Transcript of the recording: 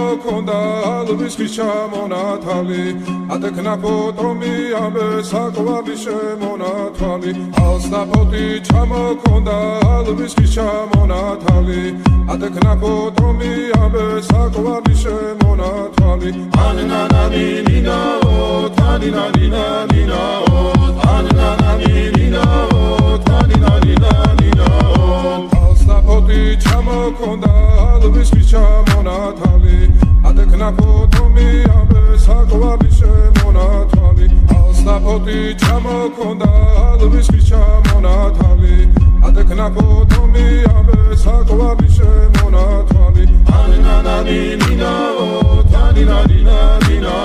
ჩამოქონდა ალვის ხის ჩამონათალი ატექნა ფოტომი ამე საკვარი შემონათვალი ალსნაფოთი ჩამოქონდა ალვის ხის ჩამონათალი ატექნა ფოტომი ამე საკვარი შემონათვალი ანანა ნინაო თანინა ნინა ნინაო ანანა ნინაო თანინა ნინა ნინაო ალსნაფოთი ჩამოქონდა ალვის ხის ჩამონათალი ატექნა ფოტომი ამე საკვარი შემონათვალი ალსნაფოთი ჩამოქონდა ალვის ხის ჩამონათალი ატექნა ფოტომი ამე საკვარი შემონათვალი ანანა ნინაო თანინა ნინა ნინა